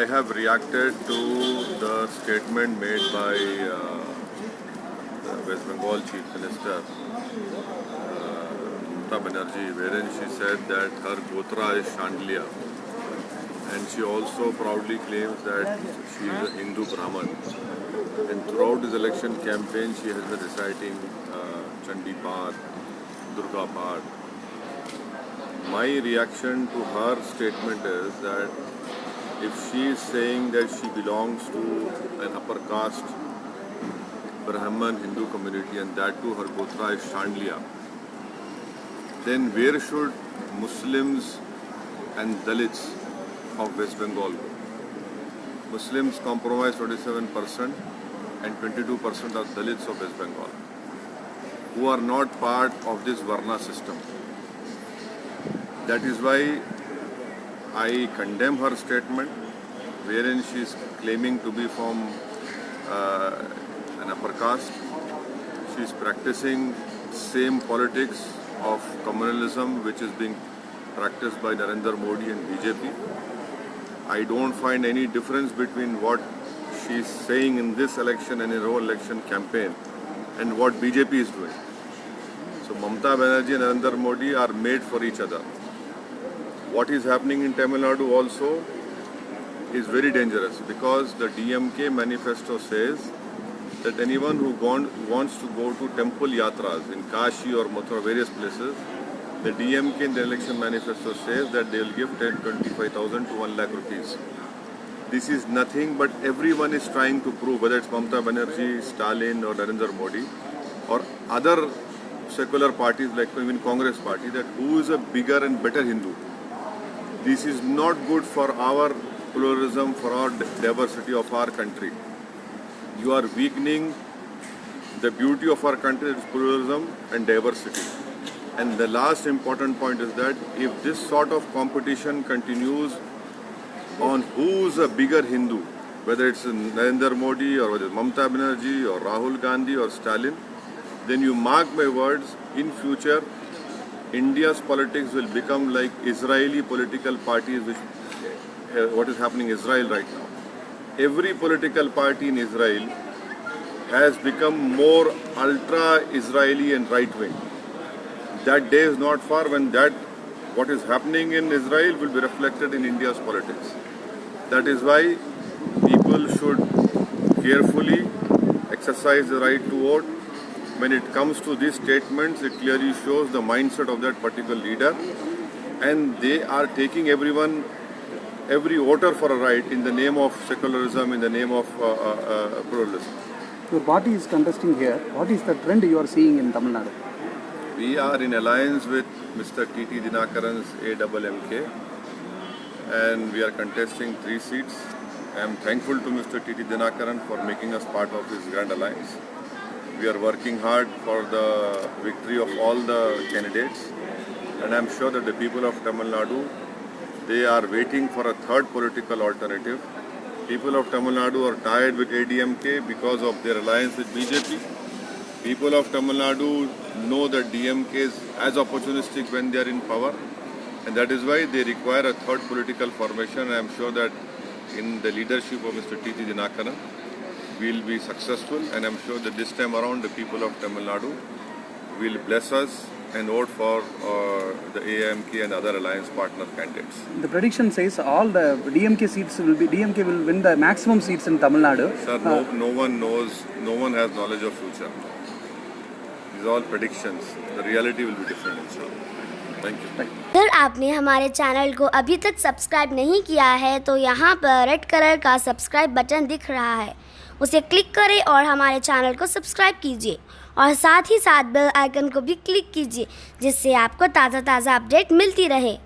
have reacted to the statement made by the West Bengal Chief Minister, Mamata Banerjee, wherein she said that her Gotra is Chandliya, and she also proudly claims that she is a Hindu Brahman. And throughout this election campaign, she has been reciting Chandi Path, Durga Path. My reaction to her statement is that if she is saying that she belongs to an upper caste Brahman Hindu community and that too her Gotra is Chandliya, then where should Muslims and Dalits of West Bengal go? Muslims comprise 27% and 22% are Dalits of West Bengal, who are not part of this Varna system. That is why I condemn her statement, wherein she is claiming to be from an upper caste. She is practicing same politics of communalism which is being practiced by Narendra Modi and BJP. I don't find any difference between what she is saying in this election and in her whole election campaign and what BJP is doing. So Mamata Banerjee and Narendra Modi are made for each other. What is happening in Tamil Nadu also is very dangerous, because the DMK manifesto says that anyone who wants to go to temple yatras in Kashi or Mathura, various places, the DMK in the election manifesto says that they will give 25,000 to 1 lakh rupees. This is nothing but everyone is trying to prove, whether it's Mamata Banerjee, Stalin or Narendra Modi or other secular parties like even Congress party, that who is a bigger and better Hindu. This is not good for our pluralism, for our diversity of our country. You are weakening the beauty of our country, its pluralism and diversity. And the last important point is that if this sort of competition continues on who's a bigger Hindu, whether it's Narendra Modi or whether it's Mamata Banerjee or Rahul Gandhi or Stalin, then you mark my words, in future India's politics will become like Israeli political parties, which what is happening in Israel right now. Every political party in Israel has become more ultra-Israeli and right-wing. That day is not far when what is happening in Israel will be reflected in India's politics. That is why people should carefully exercise the right to vote. When it comes to these statements, it clearly shows the mindset of that particular leader, and they are taking every voter for a right in the name of secularism, in the name of pluralism. Your party is contesting here. What is the trend you are seeing in Tamil Nadu? We are in alliance with Mr. T.T. Dinakaran's AMMK, and we are contesting 3 seats. I am thankful to Mr. T.T. Dinakaran for making us part of this grand alliance. We are working hard for the victory of all the candidates, and I am sure that the people of Tamil Nadu, they are waiting for a third political alternative. People of Tamil Nadu are tired with ADMK because of their alliance with BJP. People of Tamil Nadu know that DMK is as opportunistic when they are in power, and that is why they require a third political formation. I am sure that in the leadership of Mr. T.T. Dinakaran, we will be successful, and I am sure that this time around the people of Tamil Nadu will bless us and vote for the AMK and other alliance partner candidates. The prediction says all the DMK will win the maximum seats in Tamil Nadu. Sir, no one knows, no one has knowledge of future. These are all predictions. The reality will be different, inshallah. Thank you. अगर आपने हमारे channel को अभी तक subscribe नहीं किया है तो यहाँ पर रेड कलर का सब्सक्राइब बटन दिख रहा है, उसे क्लिक करें और हमारे चैनल को सब्सक्राइब कीजिए और साथ ही साथ बेल आइकन को भी क्लिक कीजिए, जिससे आपको ताज़ा अपडेट मिलती रहे।